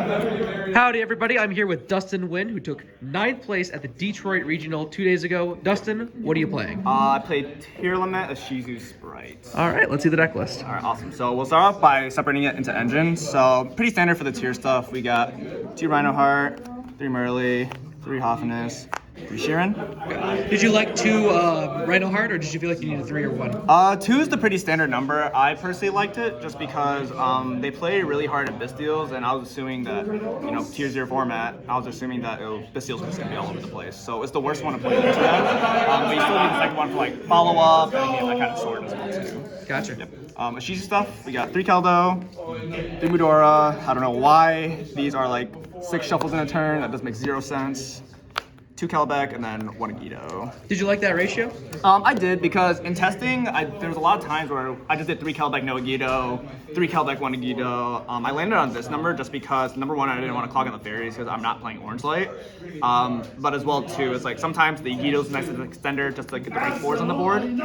Howdy, everybody. I'm here with Dustin Nguyen, who took 9th place at the Detroit Regional 2 days ago. Dustin, what are you playing? I played Tearlament, Ishizu Spright. All right, let's see the deck list. All right, awesome. So we'll start off by separating it into engines. So pretty standard for the tier stuff. We got 2 Rhino Heart, 3 Merly, 3 Hoffinus, 3 Sheeran. Did you like 2 Rhino Heart, or did you feel like you needed 3 or 1? 2 is the pretty standard number. I personally liked it just because they play really hard at Bistials, and I was assuming that, tier 0 format, I was assuming that Bistials was just going to be all over the place. So it's the worst one to play into that. But you still need the second one for like follow-up and that kind of sort as well too. Gotcha. Yep. Ishizu stuff, we got 3 Keldo, 3 Mudora. I don't know why these are like 6 shuffles in a turn. That does make 0 sense. 2 Kelbeck, and then 1 Agido. Did you like that ratio? I did, because in testing, there was a lot of times where I just did 3 Kelbeck, no Agido, 3 Kelbeck, 1 Agido. I landed on this number just because, number one, I didn't want to clog on the fairies because I'm not playing Orange Light. But as well, too, it's like sometimes the Agido's nice as an extender just to get the right 4s on the board. And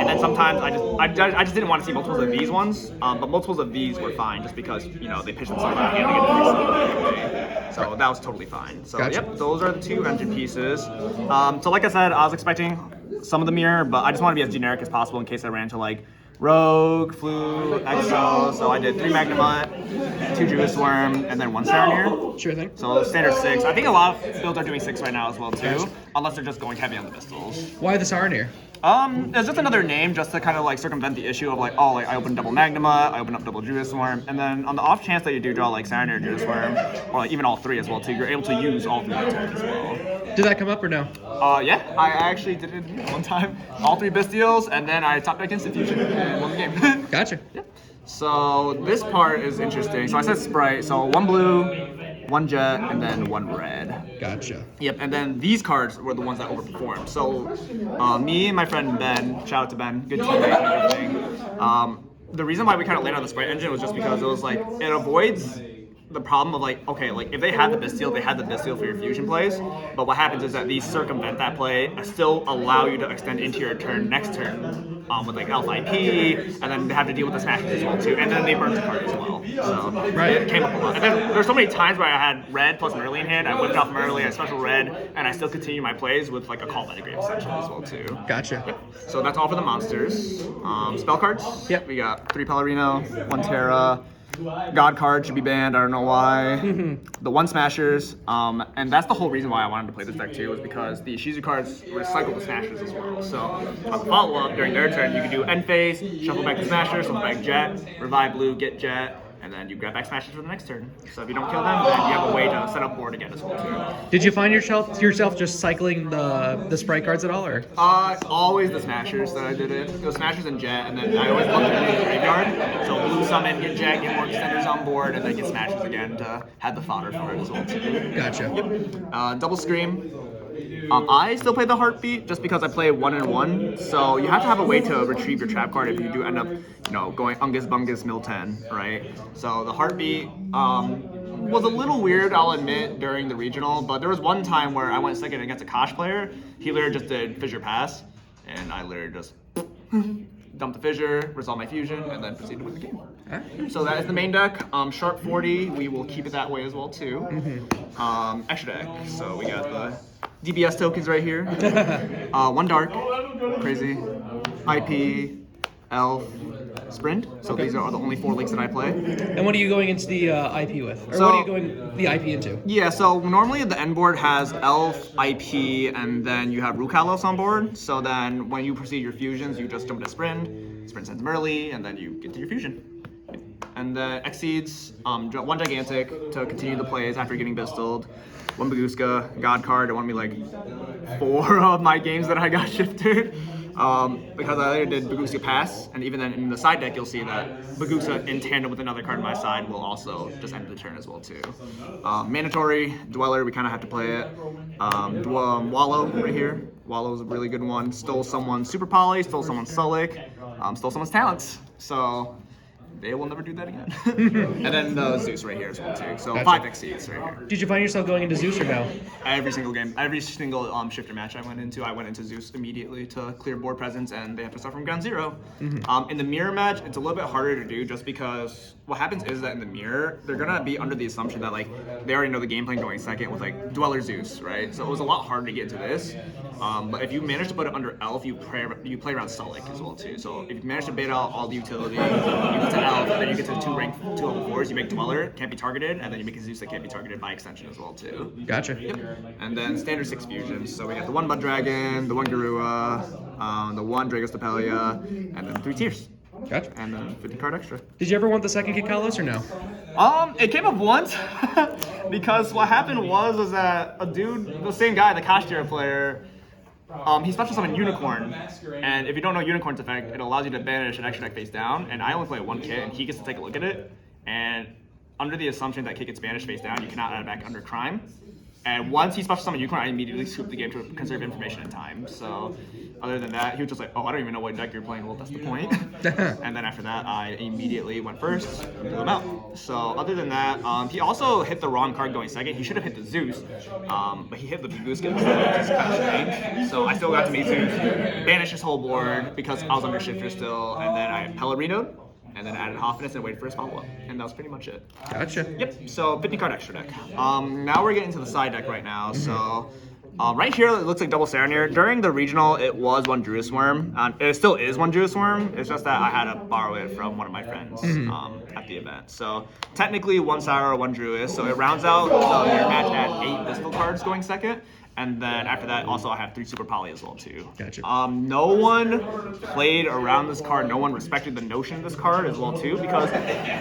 then sometimes I just didn't want to see multiples of these ones, but multiples of these were fine just because, they pitched themselves out of hand to get 3 anyway. So that was totally fine. So, gotcha. Yep, those are the 2 engine pieces. So like I said, I was expecting some of the mirror, but I just want to be as generic as possible in case I ran into like Rogue, Flu, Exo. So I did 3 Magnemite, 2 Judas Worm, and then 1 Saronir. Sure thing. So standard 6. I think a lot of builds are doing 6 right now as well too, unless they're just going heavy on the pistols. Why the Saronir? It's just another name just to kind of like circumvent the issue of like, oh, like I open double Magnemite, I open up double Judas Worm, and then on the off chance that you do draw like Saronir, Judas Worm, or like even all 3 as well too, you're able to use all 3 attacks as well. Did that come up or no? Yeah, I actually did it one time. All 3 Bistials, and then I top decked Instant Fusion and won the game. Gotcha. Yep. So this part is interesting. So I said Sprite, so 1 blue, 1 jet, and then 1 red. Gotcha. Yep, and then these cards were the ones that overperformed. So me and my friend Ben, shout out to Ben, good teammate and everything. The reason why we kind of landed on the Sprite engine was just because it was like, it avoids the problem of like, okay, like if they had the Bisteel, they had the Bisteel for your fusion plays, but what happens is that these circumvent that play and still allow you to extend into your turn next turn with like Alpha IP, and then they have to deal with the smashes as well too, and then they burn the card as well. So right. It came up a lot. And then there's so many times where I had red plus Merly in hand, I whipped off Merly, I special red, and I still continue my plays with like a Call by the Grave essentially as well too. Gotcha. Yep. So that's all for the monsters. Spell cards. Yep. We got 3 Pellerino, 1 Terra. God card should be banned, I don't know why. The 1 Smashers, and that's the whole reason why I wanted to play this deck too, was because the Ishizu cards recycle the Smashers as well. So on the follow-up, during their turn, you can do End Phase, shuffle back the Smashers, shuffle back Jet, revive Blue, get Jet, and then you grab back Smashers for the next turn. So if you don't kill them, then you have a way to set up board again as well too. Did you find yourself just cycling the Sprite cards at all, or? Always the Smashers that I did it. It was Smashers and Jet, and then I always lumped it into the graveyard. So Blue summon, get Jet, get more extenders on board, and then get Smashers again to have the fodder for it as well too. Gotcha. Yep. Double Scream. I still play the Heartbeat just because I play 1 and 1, so you have to have a way to retrieve your trap card if you do end up, going Ungus Bungus Mill 10, right? So the Heartbeat was a little weird, I'll admit, during the regional, but there was one time where I went second against a Kosh player. He literally just did Fissure Pass, and I literally just dumped the Fissure, resolved my Fusion, and then proceeded to win the game. Right. So that is the main deck. Sharp 40, we will keep it that way as well too. Extra deck, so we got the DBS tokens right here. 1 Dark, crazy, IP, Elf, Sprint. So these are the only 4 links that I play. And what are you going into the IP with? Or so, what are you going the IP into? Yeah, so normally the end board has Elf, IP, and then you have Rukalos on board. So then when you proceed your fusions, you just jump into Sprint. Sprint sends Merly, and then you get to your fusion. And then Exceeds, 1 Gigantic to continue the plays after getting Bistilled. 1 Baguska, God card. It won me like 4 of my games that I got shifted. Because I later did Baguska Pass, and even then in the side deck you'll see that Baguska in tandem with another card on my side will also just end the turn as well too. Mandatory, Dweller, we kind of have to play it. Wallow right here. Wallow is a really good one. Stole someone's Super Poly, stole someone's Sulik, stole someone's Talents. So they will never do that again. And then the Zeus right here as well too. So gotcha. 5 Exceeds right here. Did you find yourself going into Zeus or no? Every single game, every single shifter match I went into Zeus immediately to clear board presence, and they have to start from ground zero. In the mirror match, it's a little bit harder to do just because, what happens is that in the mirror, they're gonna be under the assumption that like they already know the game plan going second with like Dweller Zeus, right? So it was a lot harder to get into this. But if you manage to put it under Elf, you play around Sulik as well too. So if you manage to bait out all the utility, you get to Elf, and then you get to two level 4s, you make Dweller, can't be targeted, and then you make a Zeus that can't be targeted by extension as well too. Gotcha. Yep. And then standard 6 fusions. So we got the 1 Mud Dragon, the 1 Garua, the 1 Dragostapelia, and then 3 Tears. Gotcha. And then 50 card extra. Did you ever want the second Kid Kalos or no? It came up once because what happened was that a dude, the same guy, the Kashtira player, he special summoned Unicorn, and if you don't know Unicorn's effect, it allows you to banish an extra deck face down, and I only play 1 kit, and he gets to take a look at it, and under the assumption that kit gets banished face down, you cannot add it back under Crime. And once he special summoned Unicorn, I immediately scooped the game to conserve information and time. So, other than that, he was just like, oh, I don't even know what deck you're playing. Well, that's the point. And then after that, I immediately went first and blew him out. So, other than that, he also hit the wrong card going second. He should have hit the Zeus, but he hit the Baguska instead, which is kind of strange. So, I still got to make Zeus, banish his whole board because I was under Shifter still, and then I Pellerino'd. And then added Hoffness and waited for his follow-up. And that was pretty much it. Gotcha. Yep, so 50 card extra deck. Now we're getting to the side deck right now. So right here, it looks like double Saronir. During the regional, it was 1 Druid Worm. It still is 1 Druid Worm. It's just that I had to borrow it from one of my friends at the event. So technically 1 Sour, 1 Druid. So it rounds out the mirror match at 8 pistol cards going second. And then after that, also I have 3 Super Poly as well too. Gotcha. No one played around this card. No one respected the notion of this card as well too, because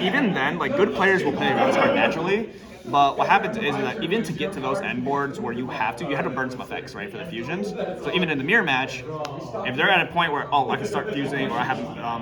even then, like good players will play around this card naturally. But what happens is that even to get to those end boards where you have to burn some effects, right, for the fusions. So even in the mirror match, if they're at a point where, oh, I can start fusing or I have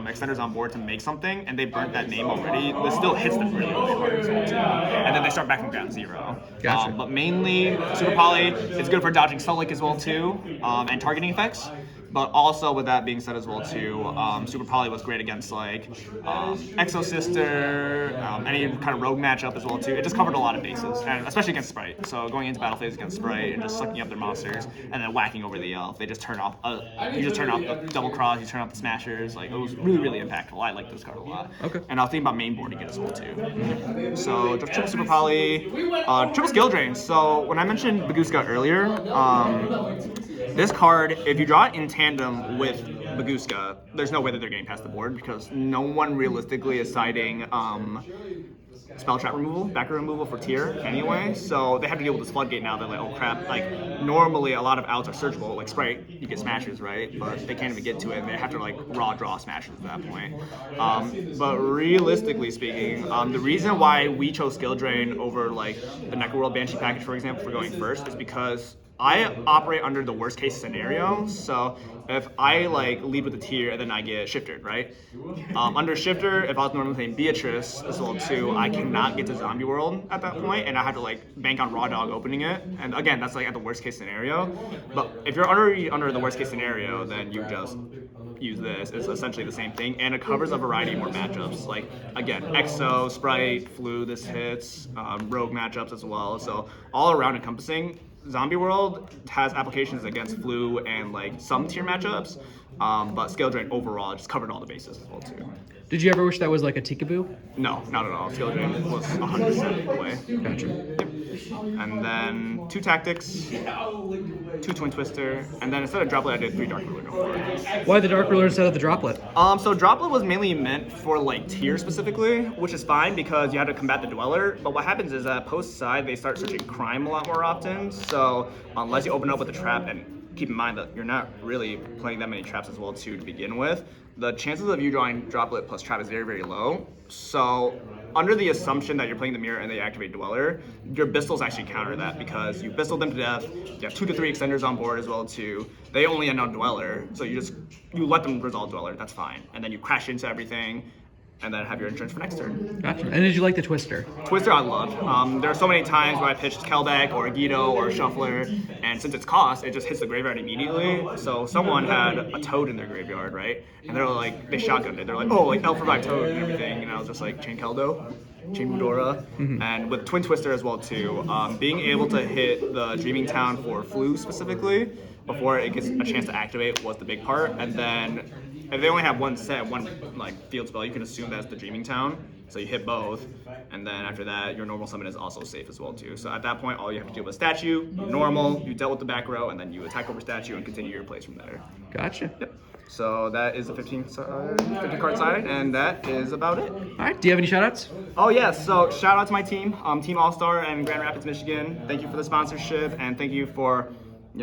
extenders on board to make something, and they burnt that name already, this still hits them really, really hard as well too. And then they start back from ground zero. Gotcha. But mainly, Super Poly is good for dodging Sulik as well too, and targeting effects. But also, with that being said as well too, Super Poly was great against like Exo Sister, any kind of rogue matchup as well too. It just covered a lot of bases, and especially against Spright. So going into battle phase against Spright and just sucking up their monsters and then whacking over the elf, they just turn off. You just turn off the double cross, you turn off the smashers. Like it was really, really impactful. I like this card a lot. Okay. And I was thinking about main boarding it as well too. So just triple Super Poly, triple skill drain. So when I mentioned Baguska earlier, this card, if you draw it in tandem with Baguska, there's no way that they're getting past the board because no one realistically is citing spell trap removal, backer removal for tier anyway. So they have to deal with this floodgate now. They're like, oh crap, like normally a lot of outs are searchable, like Spright, you get smashers, right? But they can't even get to it and they have to like raw draw smashers at that point. But realistically speaking, the reason why we chose skill drain over like the Necroworld Banshee package, for example, for going first is because I operate under the worst case scenario. So if I like lead with a tier and then I get shifted, right? Under shifter, if I was normally playing Beatrice as well too, I cannot get to Zombie World at that point, and I have to like bank on Raw Dog opening it. And again, that's like at the worst case scenario. But if you're already under the worst case scenario, then you just use this. It's essentially the same thing, and it covers a variety more matchups. Like again, Exo, Spright, Flu, this hits, Rogue matchups as well. So all around encompassing. Zombie World has applications against Flu and like some tier matchups, but Skill Drain overall just covered all the bases as well too. Did you ever wish that was like a Tikaboo? No, not at all. Skill Drain was 100% the way. Gotcha. Yep. And then 2 Tactics, 2 Twin Twister, and then instead of Droplet, I did 3 Dark Ruler. Why the Dark Ruler instead of the Droplet? So Droplet was mainly meant for like tier specifically, which is fine because you have to combat the Dweller. But what happens is that post side they start searching crime a lot more often. So unless you open up with a trap, and keep in mind that you're not really playing that many traps as well too to begin with, the chances of you drawing Droplet plus trap is very, very low. So under the assumption that you're playing the mirror and they activate Dweller, your Bistles actually counter that because you Bistle them to death, you have 2 to 3 extenders on board as well too. They only end on Dweller, so you let them resolve Dweller, that's fine. And then you crash into everything, and then have your insurance for next turn. Gotcha. And did you like the Twister? Twister I love. There are so many times where I pitched Kelbeck or Guido or Shuffler, and since it's cost, it just hits the graveyard immediately. So someone had a Toad in their graveyard, right? And they're like, they shotgunned it. They're like, oh, like Elf Revive Toad and everything. And I was just like, Chain Keldo, Chain Mudora. And with Twin Twister as well too, being able to hit the Dreaming Town for Flu specifically before it gets a chance to activate was the big part. And then if they only have one set, one like field spell, you can assume that's the Dreaming Town. So you hit both, and then after that, your normal summon is also safe as well too. So at that point, all you have to do with statue, you normal, you dealt with the back row, and then you attack over statue and continue your plays from there. Gotcha. Yep. So that is the 15 card side, and that is about it. All right. Do you have any shout-outs? Oh yeah, so shout out to my team, Team All Star in Grand Rapids, Michigan. Thank you for the sponsorship, and thank you for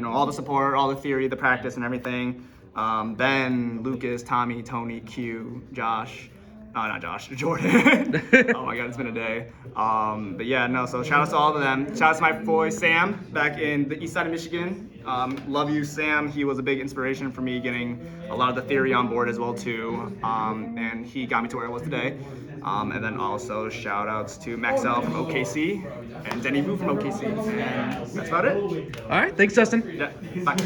all the support, all the theory, the practice, and everything. Ben, Lucas, Tommy, Tony, Q, Josh. Not Josh, Jordan. Oh my God, it's been a day. But yeah, no, so shout out to all of them. Shout out to my boy Sam back in the east side of Michigan. Love you, Sam. He was a big inspiration for me getting a lot of the theory on board as well too. And he got me to where I was today. And then also shout outs to Maxell from OKC and Denny Vu from OKC. And that's about it. All right. Thanks, Dustin. Yeah, bye.